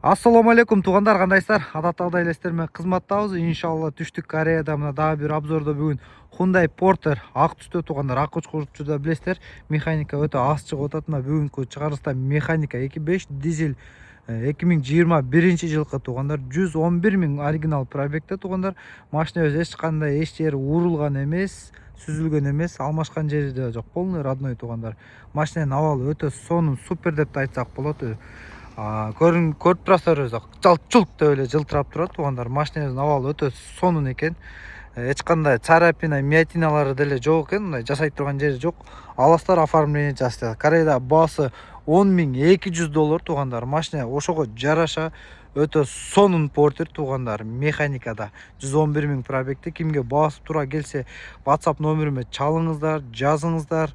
Ассаламу алейкум туғандар, қандайсыздар? Адаттағыдай элестермен кызматтабыз. Иншалла түштүк Кореяда мына дагы бир обзордо бүгүн Hyundai Porter ак түстө туғандар. Ак учкучуда билесиздер, механика өтө аз чыгып атат. Мына бүгүнкү чыгарылышта механика 2.5 дизель 2021 жылкы туғандар. 111 000 оригинал пробегте туғандар. Машинабыз эч кандай эч жери урулган эмес, сүзүлгөн эмес, алмашкан жери да жок. Полный родной туғандар. Машинанын абалы өтө сонун, супер деп айтсак болот. Көрүп турасыздар, өзү жалт-жулт деп эле жылтырап турат туғандар. Машинанын абалы өтө сонун экен. Эч кандай царапина, миятиналары деле жок экен, мындай жасай турган жери жок. Аластар оформление жасады. Кореяда баасы $10.200 туғандар. Машина ошого жараша өтө сонун Porter туғандар. Механикада 111 000 пробегте. Кимге басып тура келсе, WhatsApp номериме чалыңыздар, жазыңыздар.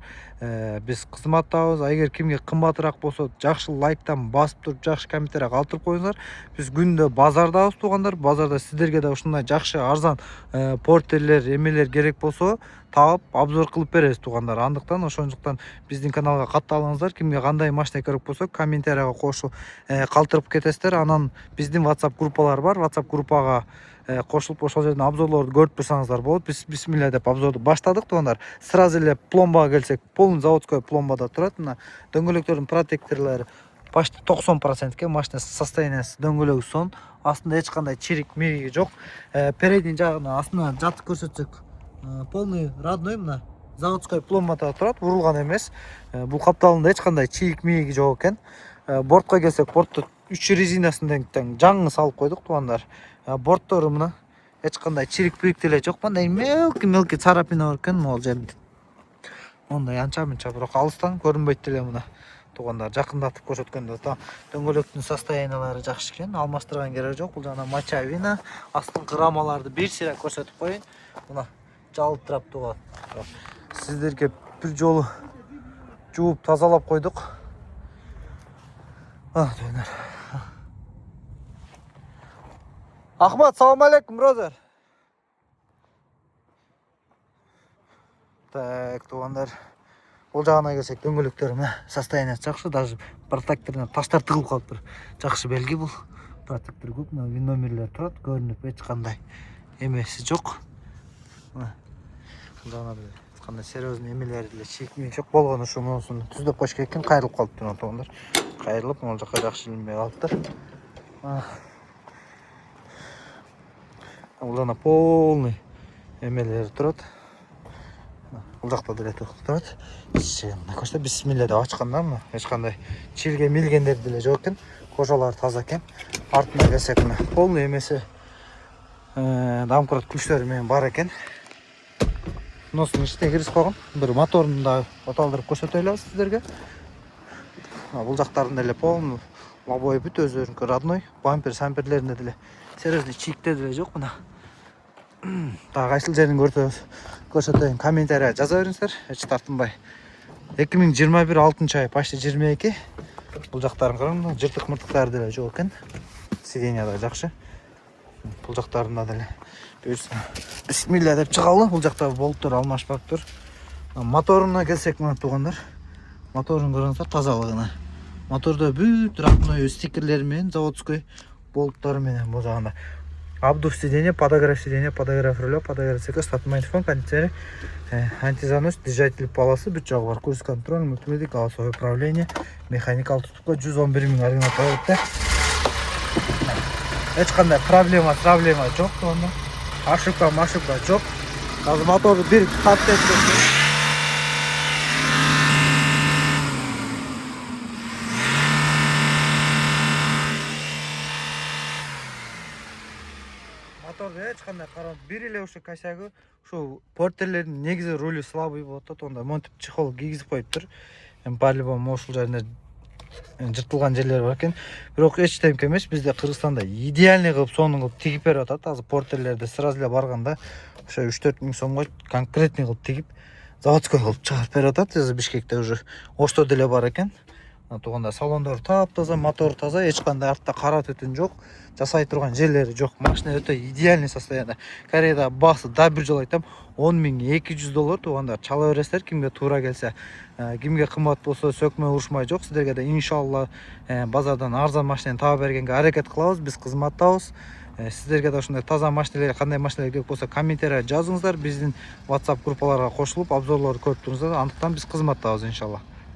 Биз кызматтабыз. Эгер кимге кымбатыраак болсо, жакшы лайктан басып туруп, жакшы комментарий калтырып коюңуздар. Биз күндө базардабыз туғандар. Базарда сиздерге да ушундай жакшы арзан Porterler, эмелер керек болсо, таап обзор кылып беребиз туғандар. Андыктан ошондуктан биздин каналга катталыңыздар. Кимге кандай машина керек болсо, комментарийга кошуп калтырып кетесиздер. Анан биздин WhatsApp группалар бар. WhatsApp группага кошулуп ошол жерден обзорлорду көрүп турсаңыздар болот. Биз бисмилля деп обзорду баштадык туғандар. Сразу эле пломбага келсек, полный заводской пломбада турат. Мына дөңгөлөктөрдүн протекторлору почти 90%ке, машина состояниясы дөңгөлөгү сон. Астында эч кандай чирик мириги жок. Передний жагына астына жатып көрсөтсөк, полный родной, мына заводской пломбада турат, урулган эмес. Бул капталында эч кандай чирик мириги жок экен. Бортко келсек, бортто 3 резинасынан жаңы салып койдук туғандар. Борттору мына эч кандай чирик пирик деле жок. Мындай мелки царапина бар экен могул жерде. Ондай анча-мынча, бирок алыстан көрүнбөйт деле мына туғандар. Жакындатып көрсөткөндө дөңгөлөктүн состояниялары жакшы экен. Алмаштырган кереги жок. Бул жана мочавина, астыңкы рамаларды бир сыйра көрсөтүп коеюн. Мына жалтырап турат. Сиздерге бир жолу жууп тазалап койдук. Ахмат, салам алейкум, брозер. Так, туғандар. Ол жағына келсек, дөңгөлөктөр мына состояниясы жакшы, даже протекторуна таштар тыгылып калыптыр. Жакшы белги бул. Протектор көп, мына номерлер турат, көрүнүп эч кандай эмеси жок. Мына жана бир кандай серьезный эмелери деле чекмей жок болгон ушу монусун түздөп коюш керек экен, кайрылып калыптыр туғандар. Кайрылып, могул жака жакшы илинбей калыптыр. Бул жана полный эмелери турат. Бул жакта деле турат. Көрсө бисмилля деп ачканда мына эч кандай чилге милгендер деле жок экен. Кожалары таза экен. Артына келсек, мына полный эмеси домкрат ключтөрү менен бар экен. Носун ичине киргизип койгон. Бир моторун да оталдырып көрсөтөлү сиздерге. Бул жактарын деле полный лобой бүт өзүнүнкү родной. Бампер самперлеринде деле серьезный чиктер деле жок. Мына дагы кайсыл жерин көрсөтөйүн, комментарийга жаза бериңиздер, эч тартынбай. 2021 6 ай, почти 22. Бул жактарын караңыз, жыртык-мыртыктары деле жок экен. Сиденья да жакшы. Бул жактарында деле бисмилля деп чыгалы. Бул жакта болттор алмашпаптыр. Моторуна келсек, мына туғандар. Моторун көрүңүздөр, тазалыгына. Мотордо бүт родной стикерлери менен, заводской болттары менен бул жагында. Обдув сиденья, подогрев руля, подогрев цикла, стат-магнитофон, кондиционер, антизанос, движитель полосы, бүт жагы бар. Круиз контроль, мультимедия, голосовое управление, механика 111 000 оригинал пробегте. Эч кандай проблема жок туганда. Ошибка жок. Азыр моторду бир тартып кетти. Моторду эч кандай карап, бир эле ушу косягы, ушу Porter'лердин негизи рулю слабый болот да, онда монтип чехол кийгизип коюптур. По-любому ошол жеринде жыртылган жерлери бар экен. Бирок эч темке эмес, бизде Кыргызстанда идеальный кылып сонун кылып тигип берип атат. Азыр Porter'лерде сразу эле барганда ошо 3-4 миң сомго конкретный кылып тигип, заводской кылып чыгарып берип атат. Бишкекте уже Ошто деле бар экен. тууганда салондору таптаза, мотору таза, эч кандай артта кара түтүн жок, жасай турган жерлери жок. Машина өтө идеальный состояние. Кореяда баасы да бир жолу айтам $10.200 туугандар, чала бересиздер кимге туура келсе. Кимге кымбат болсо сөкмө урушмай жок. Сиздерге да иншалла базардан арзан машинаны таба бергенге аракет кылабыз, биз кызматтабыз. Сиздерге да ушундай таза машиналар, кандай машиналар керек болсо комментарийге жазыңыздар. Биздин WhatsApp группаларга кошулуп обзорлорду көрүп туруңуздар. Андыктан биз кызматтабыз иншалла.